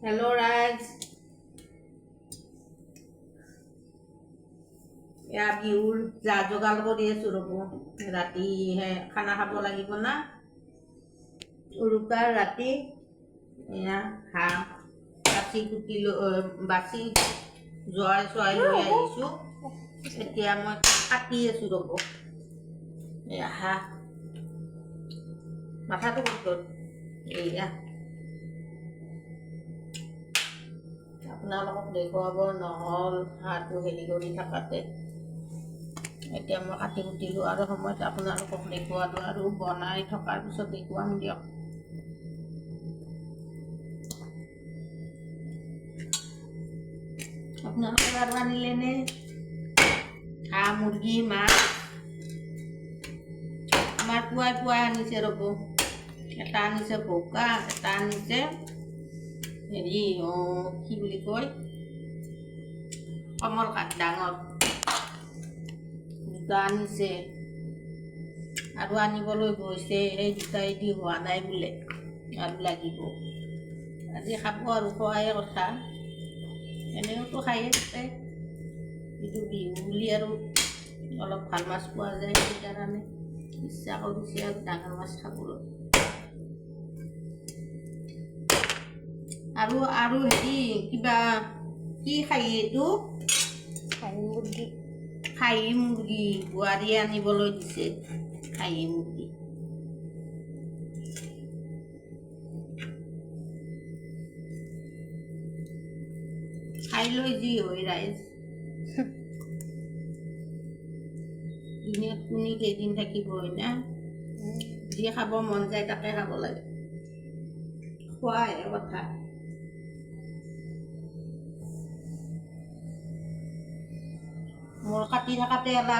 Hello, Raj. এয়া বিহুৰ যা যোগাৰ কৰি আছোঁ ৰ'ব। ৰাতি খানা খাব লাগিব না। উৰুকাৰ ৰাতি এয়া হাঁহ বাচি বাচি চোৱাই লৈ আহিছোঁ। এতিয়া মই কাটি আছোঁ ৰ'ব। এয়া হাঁহ মাথাটো ক'ত এয়া আপোনালোকক দেখুৱাব নহ'ল হাঁহটো হেৰি কৰি থাকাতে। এতিয়া মই কাটি কুটিলোঁ আৰু সময়ত আপোনালোকক দেখুৱালোঁ আৰু বনাই থকাৰ পিছত দেখুৱাম দিয়ক। আপোনালোকে আৰু আনিলেনে হাঁহ মুৰ্গী মাছ? আমাৰ পুৱাই আনিছে ৰ'ব। এটা আনিছে ভোকা, এটা আনিছে হেৰি কি বুলি কয় কমল কাঠ ডাঙৰ দুটা আনিছে আৰু আনিবলৈ গৈছে। সেই দুটাইদি হোৱা নাই বোলে আৰু লাগিব। আজি খাব আৰু খোৱাই কথা, এনেওতো খায়ে থাকে। কিন্তু বিহু বুলি আৰু অলপ ভাল মাছ পোৱা যায়, সেইকাৰণে ইচ্ছা কৰিছে আৰু ডাঙৰ মাছ খাবলৈ। আৰু হেৰি কিবা কি খাই এইটো খাহী মুৰ্গী বোৱাৰীয়ে আনিবলৈ দিছে। খাহী মুৰ্গী খাই লৈ যি হয় ৰাইজ। দিনত কোনি কেইদিন থাকিব হয় না? যি খাব মন যায় তাকে খাব লাগে, খোৱাহে কথা। মোৰ কাটি থাকাতে এলা